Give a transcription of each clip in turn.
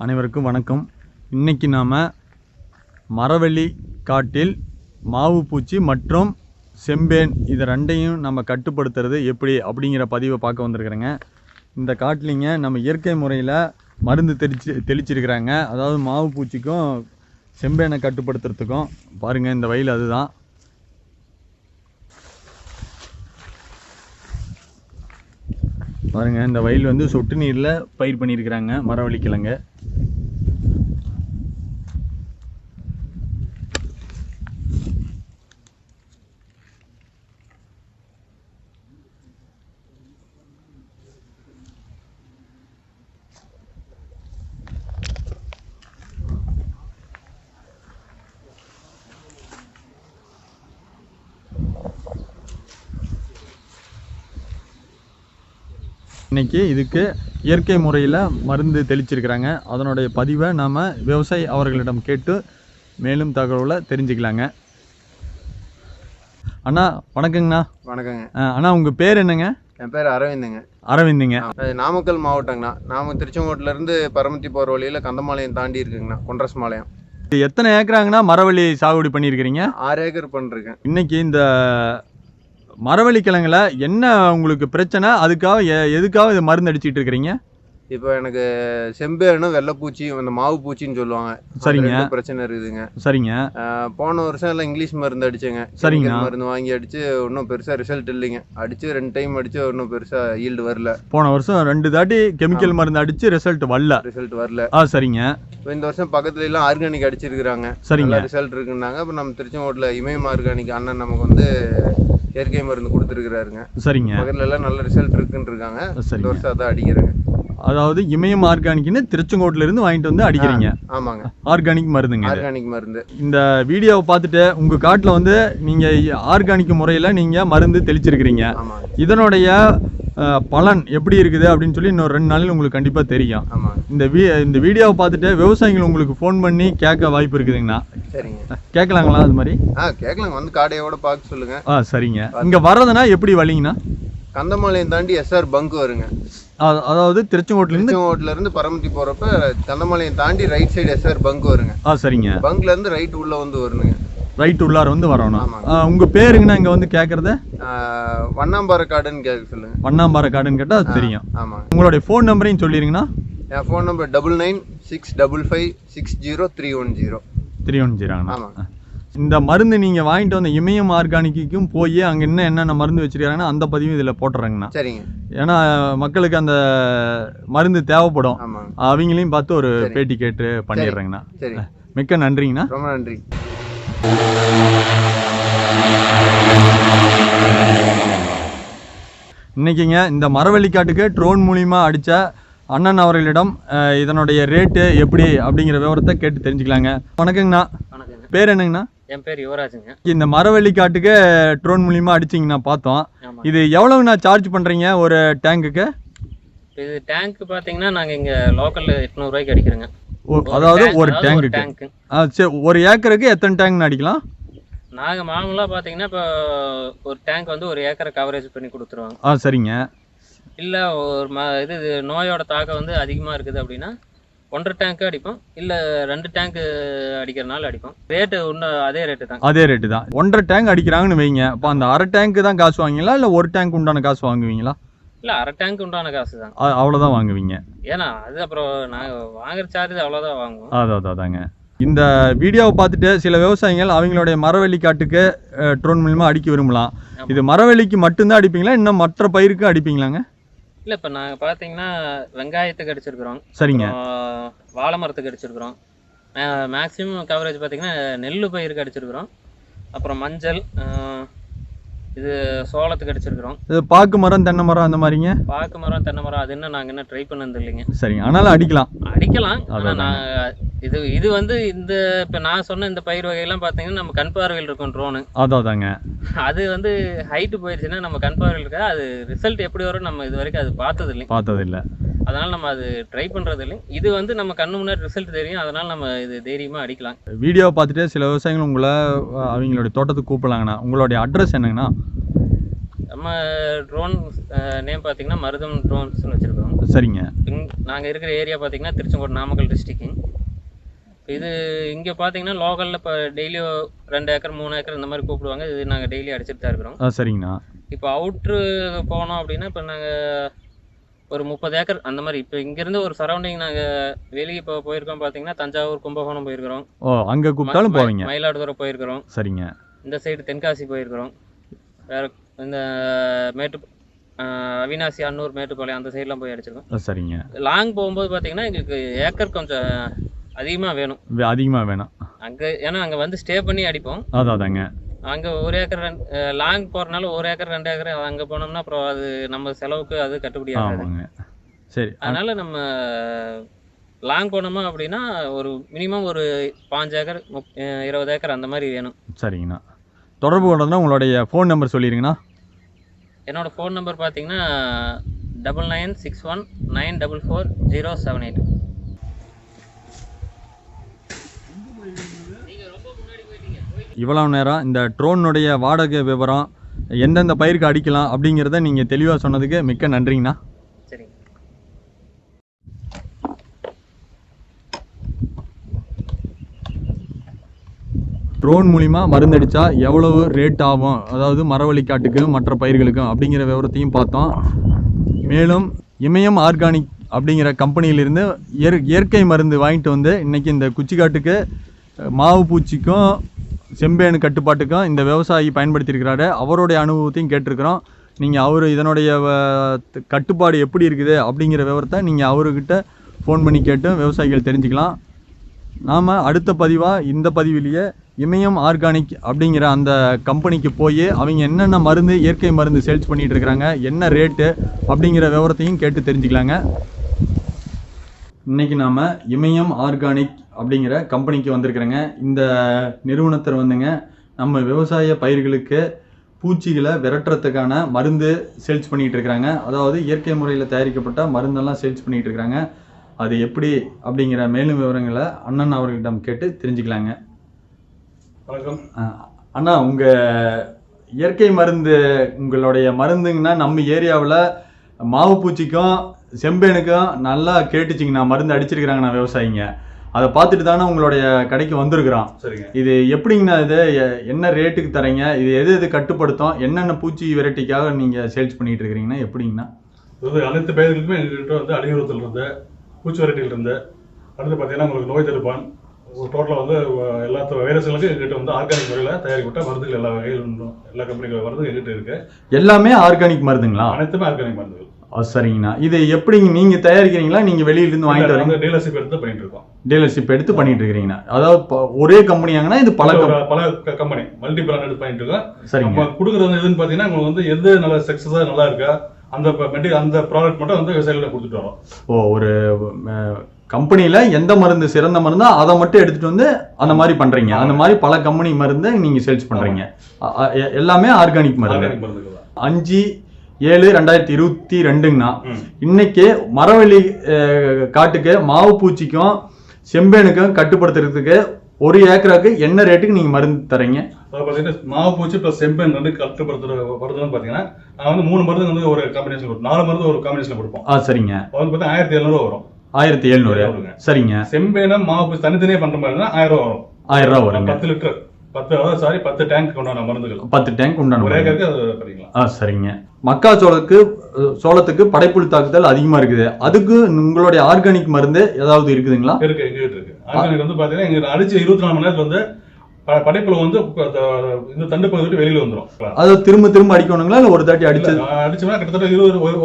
அனைவருக்கும் வணக்கம். இன்னைக்கு நாம மரவள்ளி காட்டில் மாவு பூச்சி மற்றும் செம்பேன் இது ரெண்டையும் நம்ம கட்டுப்படுத்துறது எப்படி அப்படிங்கிற பதிவை பார்க்க வந்திருக்கிறேங்க. இந்த காட்டிலிங்க நம்ம இயற்கை முறையில் மருந்து தெளிச்சிருக்கிறாங்க. அதாவது மாவு பூச்சிக்கும் செம்பேனை கட்டுப்படுத்துறதுக்கும். பாருங்கள், இந்த வயல் அதுதான். பாருங்கள், இந்த வயல் வந்து சொட்டு நீரில் பயிர் பண்ணியிருக்கிறாங்க மரவள்ளி கிழங்கு. இன்னைக்கு இதுக்கு இயற்கை முறையில் மருந்து தெளிச்சிருக்கிறாங்க. அதனுடைய பதிவை நாம் விவசாயி அவர்களிடம் கேட்டு மேலும் தகவலை தெரிஞ்சுக்கலாங்க. அண்ணா வணக்கங்கண்ணா. வணக்கங்க அண்ணா, உங்கள் பேர் என்னங்க? என் பேர் அரவிந்துங்க. அரவிந்துங்க. நாமக்கல் மாவட்டங்கண்ணா. நாம திருச்செங்கோட்டிலேருந்து பரமத்தி போகிற வழியில் கந்தமாலயம் தாண்டி இருக்குங்கண்ணா, கொண்டரஸ்மாலயம். இது எத்தனை ஏக்கராங்கண்ணா மரவள்ளி சாகுபடி பண்ணியிருக்கிறீங்க? 6 ஏக்கர் பண்ணிருக்கேன். இன்னைக்கு இந்த மரவள்ளி கிழங்குல என்ன உங்களுக்கு பிரச்சனை, அதுக்காக எதுக்காக இது மருந்து அடிச்சிட்டு இருக்கிறீங்க? இப்போ எனக்கு செம்பேனும் வெள்ளைப்பூச்சி, அந்த மாவு பூச்சின்னு சொல்லுவாங்க. சரிங்க. பிரச்சனை இருக்குதுங்க. சரிங்க. போன வருஷம் எல்லாம் இங்கிலீஷ் மருந்து அடிச்சேங்க. சரிங்க. மருந்து வாங்கி அடிச்சு ஒன்றும் பெருசா ரிசல்ட் இல்லைங்க. அடிச்சு 2 டைம் அடிச்சு ஒன்றும் பெருசா ஈல்டு வரல. போன வருஷம் 2 தாட்டி கெமிக்கல் மருந்து அடிச்சு ரிசல்ட் வரல. சரிங்க. இப்போ இந்த வருஷம் பக்கத்துல எல்லாம் ஆர்கானிக் அடிச்சிருக்கிறாங்க. சரிங்க. ரிசல்ட் இருக்குன்னாங்க. இப்போ நம்ம திருச்செங்கோட்டில் இமயம ஆர்கானிக் அண்ணன் நமக்கு வந்து இயற்கை மருந்து கொடுத்துருக்கிறாருங்க. சரிங்க. பக்கத்துல எல்லாம் நல்ல ரிசல்ட் இருக்குன்னு இருக்காங்க. இந்த வருஷம் அதான் அடிக்கிறேங்க. அதாவது இமயம் ஆர்கானிக்னு திருச்செங்கோட்டில இருந்து வாங்கிட்டு வந்து அடிக்கிறீங்க? ஆமாங்க. ஆர்கானிக் மருந்துங்க. ஆர்கானிக் மருந்து. இந்த வீடியோவை பார்த்துட்டு உங்க காட்டுல வந்து நீங்க ஆர்கானிக் முறையில நீங்க மருந்து தெளிச்சிருக்கிறீங்க. இதனுடைய பலன் எப்படி இருக்குது அப்படின்னு சொல்லி இன்னொரு 2 நாளில் உங்களுக்கு கண்டிப்பா தெரியும். இந்த வீடியோவை பார்த்துட்டு விவசாயிகள் உங்களுக்கு ஃபோன் பண்ணி கேட்க வாய்ப்பு இருக்குதுங்கண்ணா. சரிங்க. கேட்கலாங்களா? அது மாதிரி கேட்கலாங்க. வந்து காடையோட பார்க்க சொல்லுங்க. சரிங்க. இங்க வர்றதுன்னா எப்படி வழிங்கண்ணா? கந்தமாலயம் தாண்டி SR பங்க் வருங்க. அதாவது திருச்செங்கோட்டில இருந்து பரமத்தி போறப்ப கந்தமாலயம் தாண்டி ரைட் சைடு SR பங்க் வருங்க. சரிங்க. பங்க்ல இருந்து ரைட் உள்ள வந்து வரணுங்க. ரைட் உள்ளார வந்து வரணும். உங்க பேருங்கண்ணா இங்க வந்து கேக்குறது? வண்ணாம்பாறை காடுன்னு கேட்க சொல்லுங்க. வண்ணாம்பாறை காடுன்னு கேட்டா தெரியும். ஆமா. உங்களுடைய ஃபோன் நம்பரையும் சொல்லிருங்கண்ணா. என் ஃபோன் நம்பர் 99655560 310. ஆமா. இந்த மருந்து நீங்க வாங்கிட்டு வந்த இமயம் ஆர்கானிக்கும் போய் அங்க என்னென்ன மருந்து வச்சிருக்காங்கன்னா அந்த பதிவும் இதுல போட்டுறேங்கண்ணா. சரிங்க. ஏன்னா மக்களுக்கு அந்த மருந்து தேவைப்படும். அவங்களையும் பார்த்து ஒரு பேட்டி கேட்டு பண்ணிடுறேங்கண்ணா. மிக்க நன்றிங்கண்ணா. ரொம்ப நன்றி. இன்னைக்குங்க இந்த மரவள்ளி காட்டுக்கு ட்ரோன் மூலியமா அடிச்ச அண்ணன் அவர்களிடம் இதனுடைய ரேட்டு எப்படி அப்படிங்கிற விவரத்தை கேட்டு தெரிஞ்சுக்கலாங்க. வணக்கங்கண்ணா. பேர் என்னங்கண்ணா? என் பேர் யுவராஜுங்க. இந்த மரவள்ளி காட்டுக்கு ட்ரோன் மூலியமா அடிச்சிங்கண்ணா பார்த்தோம். இது எவ்வளவுண்ணா சார்ஜ் பண்றீங்க ஒரு டேங்குக்கு? இது டேங்க் பார்த்தீங்கன்னா நாங்கள் இங்கே லோக்கலில் 800 ரூபாய்க்கு அடிக்கிறோங்க. அதாவது ஒரு டேங்குக்கு. சரி, ஒரு ஏக்கருக்கு எத்தனை டேங்க் அடிக்கலாம்? நாங்கள் மாமூலாக பார்த்தீங்கன்னா இப்போ ஒரு டேங்க் வந்து ஒரு ஏக்கரை கவரேஜ் பண்ணி கொடுத்துருவாங்க. சரிங்க. இல்லை ஒரு இது நோயோட தாக்கம் வந்து அதிகமாக இருக்குது அப்படின்னா 1.5 டேங்க்கு அடிப்போம், இல்லை 2 டேங்க்கு அடிக்கிறனால அடிப்போம். ரேட்டு இன்னும் அதே ரேட்டு தான். 1.5 டேங்க் அடிக்கிறாங்கன்னு வைங்க. அப்போ அந்த அரை டேங்க்கு தான் காசு வாங்குவீங்களா இல்லை ஒரு டேங்க் உண்டான காசு வாங்குவீங்களா? இல்லை, அரை டேங்க் உண்டான காசு தான். அவ்வளோதான் வாங்குவீங்க? ஏன்னா அது அப்புறம் நாங்கள் வாங்குற சார்ஜ் அவ்வளோதான் வாங்குவோம். அதாங்க. இந்த வீடியோவை பார்த்துட்டு சில விவசாயிகள் அவங்களுடைய மரவள்ளி காட்டுக்கு ட்ரோன் மூலமாக அடிக்க விரும்பலாம். இது மரவள்ளிக்கு மட்டும்தான் அடிப்பீங்களா, இன்னும் மற்ற பயிருக்கு அடிப்பீங்களாங்க? இல்லை, இப்போ நாங்கள் பார்த்தீங்கன்னா வெங்காயத்துக்கு அடிச்சிருக்கிறோம். சரிங்க. வாழை மரத்துக்கு அடிச்சிருக்கிறோம். மேக்ஸிமம் கவரேஜ் பார்த்தீங்கன்னா நெல் பயிருக்கு அடிச்சிருக்கிறோம். அப்புறம் மஞ்சள், இது சோளத்துக்கு அடிச்சிருக்கிறோம். இது பாக்கு மரம், தென்னை மரம் அந்த மாதிரிங்க? பாக்கு மரம், தென்னை மரம் அது இன்னும் நாங்கள் ட்ரை பண்ணது இல்லைங்க. சரிங்க. ஆனாலும் அடிக்கலாம். ஆனால் நான் இது வந்து இந்த இப்போ நான் சொன்ன இந்த பயிர் வகையெல்லாம் பார்த்தீங்கன்னா நம்ம கண் பார்வையில் இருக்கும் ட்ரோனு. அதாங்க. அது வந்து ஹைட்டு போயிடுச்சுன்னா நம்ம கண் பார்வையில் இருக்கா, அது ரிசல்ட் எப்படி வரும் நம்ம இது வரைக்கும் அது பார்த்ததில்லை. அதனால நம்ம அது ட்ரை பண்றது இல்லை. இது வந்து நம்ம கண்ணு முன்னாடி ரிசல்ட் தெரியும், அதனால நம்ம இது தைரியமா அடிக்கலாம். வீடியோவை பார்த்துட்டு சில விவசாயிகள் உங்களை அவங்களுடைய தோட்டத்துக்கு கூப்பிடலாங்கண்ணா. உங்களுடைய அட்ரஸ் என்னங்கண்ணா? நம்ம ட்ரோன் நேம் பார்த்தீங்கன்னா மருதம் ட்ரோன்ஸ்னு வச்சுருக்கோம். சரிங்க. நாங்கள் இருக்கிற ஏரியா பார்த்தீங்கன்னா திருச்செங்கோடு நாமக்கல் டிஸ்ட்ரிக்ட். இது இங்கே பார்த்தீங்கன்னா லோக்கலில் இப்போ டெய்லியும் 2 ஏக்கர் 3 ஏக்கர் இந்த மாதிரி கூப்பிடுவாங்க. இது நாங்கள் டெய்லி அடிச்சுட்டு தான் இருக்கிறோம். சரிங்கண்ணா. இப்போ அவுட்ரு போனோம் அப்படின்னா இப்போ நாங்கள் ஒரு 30 ஏக்கர் அந்த மாதிரி. இப்போ இங்கேருந்து ஒரு சரௌண்டிங் நாங்கள் வெளியே இப்போ போயிருக்கோம் பார்த்தீங்கன்னா தஞ்சாவூர், கும்பகோணம் போயிருக்கிறோம். அங்கே கூப்பிட்டாலும் போவீங்க. மயிலாடுதுறை போயிருக்கிறோம். சரிங்க. இந்த சைடு தென்காசி போயிருக்கிறோம். வேறு இந்த அவினாசி, அன்னூர், மேட்டுப்பாளையம் அந்த சைட்லாம் போய் அடிச்சிருக்கோம். சரிங்க. லாங் போகும்போது பார்த்தீங்கன்னா எங்களுக்கு ஏக்கர் கொஞ்சம் அதிகமாக வேணும் அங்கே. ஏன்னா அங்கே வந்து ஸ்டே பண்ணி அடிப்போம். அதாங்க. அங்கே 1 ஏக்கர் லாங் போகிறனால 1 ஏக்கர் 2 ஏக்கர் அங்கே போனோம்னா அப்புறம் அது நம்ம செலவுக்கு அது கட்டுப்படி ஆகாது. சரி. அதனால நம்ம லாங் போனோமா அப்படின்னா ஒரு மினிமம் ஒரு 5 ஏக்கர் 20 ஏக்கர் அந்த மாதிரி வேணும். சரிங்கண்ணா. தொடர்பு கொண்டதுன்னா உங்களுடைய ஃபோன் நம்பர் சொல்லிடுங்கண்ணா. என்னோடய ஃபோன் நம்பர் பார்த்தீங்கன்னா 9961944078. இவ்வளவு நேரம் இந்த ட்ரோனுடைய வாடகை விவரம், எந்தெந்த பயிருக்கு அடிக்கலாம் அப்படிங்கிறத நீங்கள் தெளிவாக சொன்னதுக்கு மிக்க நன்றிங்கண்ணா. சரிங்க. ட்ரோன் மூலிமா மருந்தடித்தா எவ்வளவு ரேட் ஆகும், அதாவது மரவள்ளிக்காட்டுக்கும் மற்ற பயிர்களுக்கும் அப்படிங்கிற விவரத்தையும் பார்த்தோம். மேலும் இமயம் ஆர்கானிக் அப்படிங்கிற கம்பெனியிலிருந்து இயற்கை மருந்து வாங்கிட்டு வந்து இன்றைக்கி இந்த குச்சிக்காட்டுக்கு மாவு பூச்சிக்கும் செம்பேனு கட்டுப்பாட்டுக்கும் இந்த விவசாயி பயன்படுத்தியிருக்கிறாரு. அவருடைய அனுபவத்தையும் கேட்டிருக்கிறோம். நீங்கள் இதனுடைய கட்டுப்பாடு எப்படி இருக்குது அப்படிங்கிற விவரத்தை நீங்கள் அவர்கிட்ட ஃபோன் பண்ணி கேட்டும் விவசாயிகள் தெரிஞ்சுக்கலாம். நாம் அடுத்த பதிவாக இந்த பதிவிலேயே இமயம் ஆர்கானிக் அப்படிங்கிற அந்த கம்பெனிக்கு போய் அவங்க என்னென்ன மருந்து, இயற்கை மருந்து சேல்ஸ் பண்ணிகிட்டு இருக்கிறாங்க, என்ன ரேட்டு அப்படிங்கிற விவரத்தையும் கேட்டு தெரிஞ்சுக்கலாங்க. இன்றைக்கி நாம் இமயம் ஆர்கானிக் அப்படிங்கிற கம்பெனிக்கு வந்திருக்கிறேங்க. இந்த நிறுவனத்தில் வந்துங்க நம்ம விவசாய பயிர்களுக்கு பூச்சிகளை விரட்டுறதுக்கான மருந்து சேல்ஸ் பண்ணிகிட்டு இருக்கிறாங்க. அதாவது இயற்கை முறையில் தயாரிக்கப்பட்ட மருந்தெல்லாம் சேல்ஸ் பண்ணிகிட்டு இருக்கிறாங்க. அது எப்படி அப்படிங்கிற மேலும் விவரங்களை அண்ணன் அவர்களிடம் கேட்டு தெரிஞ்சுக்கலாங்க. வணக்கம் அண்ணா, உங்கள் இயற்கை மருந்து, உங்களுடைய மருந்துங்கன்னா நம்ம ஏரியாவில் மாவு பூச்சிக்கும் செம்பேனுக்கும் நல்லா கேட்டுச்சிங்கண்ணா. மருந்து அடிச்சிருக்கிறாங்கண்ணா விவசாயிங்க. அதை பார்த்துட்டு தானே உங்களுடைய கடைக்கு வந்திருக்கிறோம். இது எப்படிங்கண்ணா, இது என்ன ரேட்டுக்கு தரீங்க, இது எது கட்டுப்படுத்தும், என்னென்ன பூச்சி வெரைட்டிக்காக நீங்கள் சேல்ஸ் பண்ணிகிட்டு இருக்கிறீங்கன்னா எப்படிங்கண்ணா? அதாவது அனைத்து பயிர்களுக்குமே எங்கள்கிட்ட வந்து அடியுரத்தில் இருந்து பூச்சி வெரைட்டியில் இருந்து அடுத்து பார்த்தீங்கன்னா உங்களுக்கு நோய் தடுப்பான் டோட்டலாக வந்து எல்லா வைரஸ்களுக்கும் எங்ககிட்ட வந்து ஆர்கானிக் முறையில் தயாரிக்கப்பட்ட மருந்துகள் எல்லா வகையிலும் எல்லா கம்பெனிகள் மருந்து எங்கிட்ட இருக்கு. எல்லாமே ஆர்கானிக் மருந்துங்களா? அனைத்துமே ஆர்கானிக் மருந்துகள். சரிங்கண்ணா. இது எப்படிங்க நீங்கள் தயாரிக்கிறீங்களா, நீங்கள் வெளியிலிருந்து வாங்கிட்டு வரீங்க? டீலர்ஷிப் எடுத்து பண்ணிட்டு இருக்கோம். டீலர்ஷிப் எடுத்து பண்ணிட்டு இருக்கிறீங்கன்னா, அதாவது ஒரே கம்பெனியாங்கன்னா இது பல கம்பெனி மல்டி பிராண்ட் எடுத்து பண்ணிட்டு இருக்கோம். சரிங்க. கொடுக்குறது எதுன்னு பார்த்தீங்கன்னா உங்களுக்கு வந்து எது நல்ல சக்ஸஸாக நல்லா இருக்கா அந்த ப்ராடக்ட் மட்டும் வந்து விவசாயிகளை கொடுத்துட்டு வரோம். ஒரு கம்பெனியில் எந்த மருந்து சிறந்த மருந்தோ அதை மட்டும் எடுத்துகிட்டு வந்து அந்த மாதிரி பண்ணுறீங்க. அந்த மாதிரி பல கம்பெனி மருந்து நீங்கள் சேல்ஸ் பண்ணுறீங்க. எல்லாமே ஆர்கானிக் மருந்து. 5/7/2022ங்கண்ணா. இன்னைக்கு மரவள்ளி காட்டுக்கு மாவு பூச்சிக்கும் செம்பேனுக்கும் கட்டுப்படுத்துறதுக்கு 1 ஏக்கருக்கு என்ன ரேட்டுக்கு நீங்கள் மருந்து தரீங்க? மாவு பூச்சி ப்ளஸ் செம்பேன் ரெண்டு கட்டுப்படுத்துற மருந்துன்னு பார்த்தீங்கன்னா நான் வந்து 3 மருந்து வந்து ஒரு காம்பினேஷன் கொடுப்போம். 4 மருந்து ஒரு காம்பினேஷன் கொடுப்போம். சரிங்க. அது வந்து 1700 வரும். 1700. சரிங்க. செம்பேன மாவு பூச்சி தனித்தனியே பண்ற மாதிரி 1000 வரும். 1000 வரும். 10 லிட்டர் 10 டேங்க் உண்டான மருந்துகள். 10 டேங்க் உண்டான ஒரு ஏக்கருக்கு அது பண்ணிக்கலாம். சரிங்க. சோளத்துக்கு படைப்புழு தாக்குதல் அதிகமா இருக்குது. அதுக்கு உங்களுடைய ஆர்கானிக் மருந்து ஏதாவது இருக்குதுங்களா? இருக்கு. ஆர்கானிக் வந்து பாத்தீங்கன்னா எங்க அடிச்சு 24 மணி நேரத்துல வந்து படைப்புல வந்து இந்த தண்டு பகுதி வெளியில வந்துடும். அதை திரும்ப அடிக்கணுங்களா இல்ல ஒரு தாட்டி அடிச்சோம்னா கிட்டத்தட்ட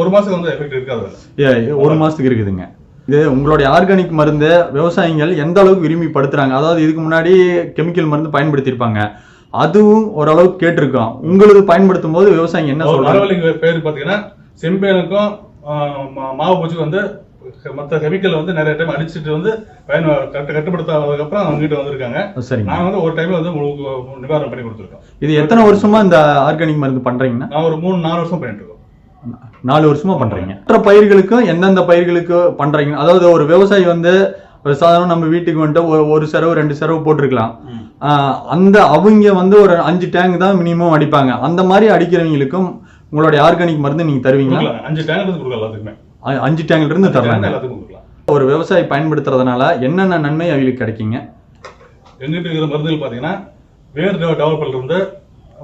ஒரு மாசத்துக்கு வந்து எஃபெக்ட் இருக்காது. 1 மாசத்துக்கு இருக்குதுங்க. இது உங்களுடைய ஆர்கானிக் மருந்து விவசாயிகள் எந்த அளவுக்கு விரும்பிப்படுத்துறாங்க? அதாவது இதுக்கு முன்னாடி கெமிக்கல் மருந்து பயன்படுத்தியிருப்பாங்க, அதுவும் ஓரளவுக்கு கேட்டிருக்கோம். உங்களுக்கு பயன்படுத்தும் போது விவசாயிங்க என்ன சொல்றாங்க? பேர் பாத்தீங்கன்னா செம்பேனுக்கும் மாவு பூச்சி வந்து மற்ற கெமிக்கல் வந்து நிறைய டைம் அடிச்சுட்டு வந்து கட்டுப்படுத்தாததுக்கு அப்புறம் அவங்க கிட்ட வந்திருக்காங்க. நாங்க வந்து ஒரு டைம்ல வந்து நிவாரணம் பண்ணி கொடுத்துருக்கோம். இது எத்தனை வருஷமா இந்த ஆர்கானிக் மருந்து பண்றீங்கன்னா? நான் ஒரு 3-4 வருஷம் பண்ணிட்டு இருக்கோம். 4 வருஷமா பண்றீங்க. மற்ற பயிர்களுக்கும் எந்தெந்த பயிர்களுக்கு பண்றீங்க? அதாவது ஒரு விவசாயி வந்து சாதாரண நம்ம வீட்டுக்கு வந்துட்டு ஒரு செலவு 2 செலவு போட்டிருக்கலாம். அவங்க வந்து ஒரு 5 டேங்க் தான் மினிமம் அடிப்பாங்க. அந்த மாதிரி அடிக்கிறவங்களுக்கும் உங்களுடைய ஆர்கானிக் மருந்து நீங்கள் தருவீங்களா? 5 டேங்க்ல இருந்து கொடுக்கலாம் எல்லாத்துக்குமே. 5 டேங்க்ல இருந்து தரலாம் எல்லாத்துக்கும் கொடுக்கலாம். ஒரு விவசாயி பயன்படுத்துறதுனால என்னென்ன நன்மை அவங்களுக்கு கிடைக்குங்க? எங்கிட்ட இருக்கிற மருந்துகள் பார்த்தீங்கன்னா வேர் டெவலப்ல இருந்து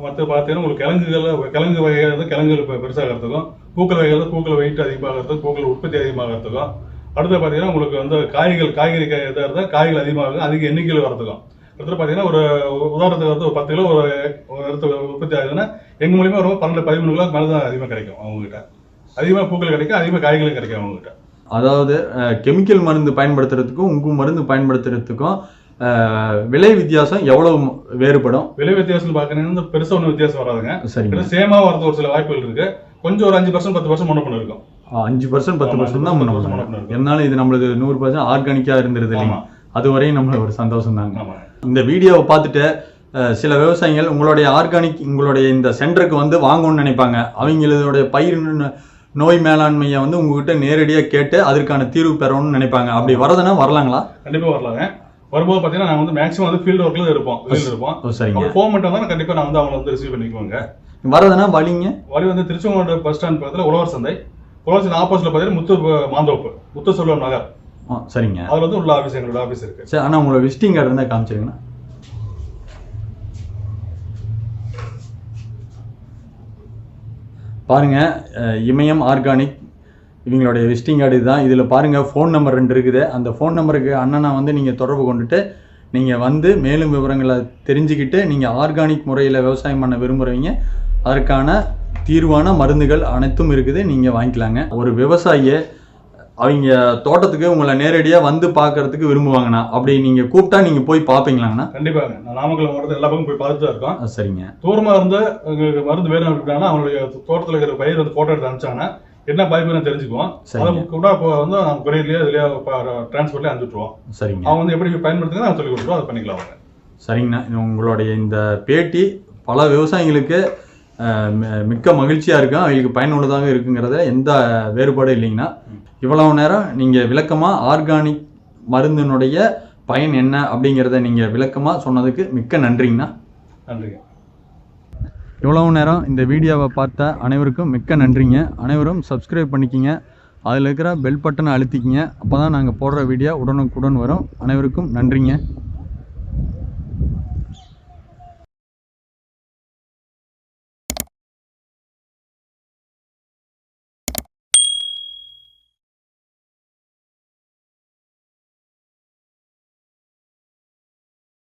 மற்ற பார்த்தீங்கன்னா உங்களுக்கு கிழங்கு வகைகள் வந்து கிழங்குகள் பெருசாகிறதுக்கும், பூக்கள் வகைகள் பூக்கள் வெயிட் அதிகமாகிறதுக்கும், பூக்கள் உற்பத்தி அதிகமாகிறதுக்கும், அடுத்து பார்த்தீங்கன்னா உங்களுக்கு வந்து காய்கறி இதாக இருந்தால் காய்கள் அதிகமாகும், அதிக எண்ணிக்கையில் வரதுக்கும். அடுத்து பார்த்தீங்கன்னா ஒரு உதாரணத்துக்கு வந்து ஒரு 10 கிலோ ஒரு இடத்துல உற்பத்தி ஆகுதுன்னா எங்கள் மூலியமாக ஒரு 12-13 கிலோ மேலே தான் அதிகமாக கிடைக்கும். அவங்ககிட்ட அதிகமாக பூக்கள் கிடைக்கும், அதிகமாக காய்களும் கிடைக்கும் அவங்ககிட்ட. அதாவது கெமிக்கல் மருந்து பயன்படுத்துறதுக்கும் உங்கள் மருந்து பயன்படுத்துறதுக்கும் விலை வித்தியாசம் எவ்வளவு வேறுபடும்? விலை வித்தியாசம் பார்க்கணும்னு பெருசாக ஒன்றும் வித்தியாசம் வராதுங்க. சரிங்க. சேமாக வரது ஒரு சில வாய்ப்புகள் இருக்கு. கொஞ்சம் ஒரு 5% 10% முன்னப்பணம் இருக்கும். 5% 10% தான் முன்னப்பணம். என்னாலும் இது நம்மளுக்கு 100% ஆர்கானிக்கா இருந்துருது இல்லைங்க, அதுவரையும் நம்மளுக்கு ஒரு சந்தோஷம் தாங்க. இந்த வீடியோவை பார்த்துட்டு சில விவசாயிகள் உங்களுடைய ஆர்கானிக் உங்களுடைய இந்த சென்டருக்கு வந்து வாங்கணும்னு நினைப்பாங்க. அவங்களுடைய பயிர் நோய் மேலாண்மையை வந்து உங்ககிட்ட நேரடியாக கேட்டு அதற்கான தீர்வு பெறணும்னு நினைப்பாங்க. அப்படி வரதுன்னா வரலாங்களா? கண்டிப்பாக வரலாங்க. வரும்போது பார்த்தீங்கன்னா நாங்கள் வந்து மேக்ஸிமம் வந்து ஃபீல்டு ஒர்க்கில் இருப்போம். சரிங்க. ஃபோன் மட்டும் தான் கண்டிப்பாக நான் வந்து அவங்களை வந்து ரிசீவ் பண்ணிக்குவாங்க. வரதுன்னா வழிங்க வந்து திருச்செங்கோடு பஸ் ஸ்டாண்ட் பக்கத்தில் உழவர் சந்தை ஆப்போசிட்ல பார்த்தீங்கன்னா முத்து செல்வம் நகர். சரிங்க. அதில் வந்து உள்ள ஆஃபீஸ் எங்களோட ஆஃபீஸ் இருக்கு. சரி, ஆனால் உங்களோட விசிட்டிங் கார்டு இருந்தால் காமிச்சிருங்கண்ணா. பாருங்க, இமயம் ஆர்கானிக் இவங்களுடைய விசிட்டிங் கார்டு தான். இதில் பாருங்கள் ஃபோன் நம்பர் 2 இருக்குது. அந்த ஃபோன் நம்பருக்கு அண்ணனை வந்து நீங்கள் தொடர்பு கொண்டுட்டு நீங்கள் வந்து மேலும் விவரங்களை தெரிஞ்சுக்கிட்டு நீங்கள் ஆர்கானிக் முறையில் விவசாயம் பண்ண விரும்புகிறவங்க அதற்கான தீர்வான மருந்துகள் அனைத்தும் இருக்குது, நீங்கள் வாங்கிக்கலாங்க. ஒரு விவசாயியை அவங்க தோட்டத்துக்கு உங்களை நேரடியாக வந்து பார்க்கறதுக்கு விரும்புவாங்கண்ணா. அப்படி நீங்கள் கூப்பிட்டா நீங்கள் போய் பார்ப்பீங்களாங்கண்ணா? கண்டிப்பாங்க. நான் நாமக்கல் மாவட்டத்தில் எல்லா பக்கம் போய் பார்த்துட்டு தான் இருக்கோம். சரிங்க. தூரமாக இருந்து மருந்து வேணும் அப்படின்னா அவங்களுடைய தோட்டத்தில் இருக்கிற பயிர் வந்து ஃபோட்டோ எடுத்து அனுப்பிச்சாங்கன்னா என்ன பாதிப்புன்னு தெரிஞ்சுக்குவோம். அதை கூட வந்து நம்ம கொரியர்லேயே இதுலேயே டிரான்ஸ்போர்ட்லேயே அனுப்பிச்சுட்ருவோம். சரிங்க. அவங்க வந்து எப்படி பயன்படுத்துங்க நான் சொல்லி கொடுத்துருவோம், அதை பண்ணிக்கலாம் அவங்க. சரிங்கண்ணா, உங்களுடைய இந்த பேட்டி பல விவசாயிகளுக்கு மிக்க மகிழ்ச்சியாக இருக்கும், அவங்களுக்கு பயனுள்ளதாக இருக்குங்கிறத எந்த வேறுபாடும் இல்லைங்கண்ணா. இவ்வளவு நேரம் நீங்கள் விளக்கமாக ஆர்கானிக் மருந்தினுடைய பயன் என்ன அப்படிங்கிறத நீங்கள் விளக்கமாக சொன்னதுக்கு மிக்க நன்றிங்கண்ணா. நன்றிங்க. இவ்வளவு நேரம் இந்த வீடியோவை பார்த்த அனைவருக்கும் மிக்க நன்றிங்க. அனைவரும் சப்ஸ்கிரைப் பண்ணிக்கிங்க, அதில் இருக்கிற பெல் பட்டனை அழுத்திக்கிங்க. அப்போ தான் நாங்கள் போடுற வீடியோ உடனுக்குடன் வரும். அனைவருக்கும் நன்றிங்க.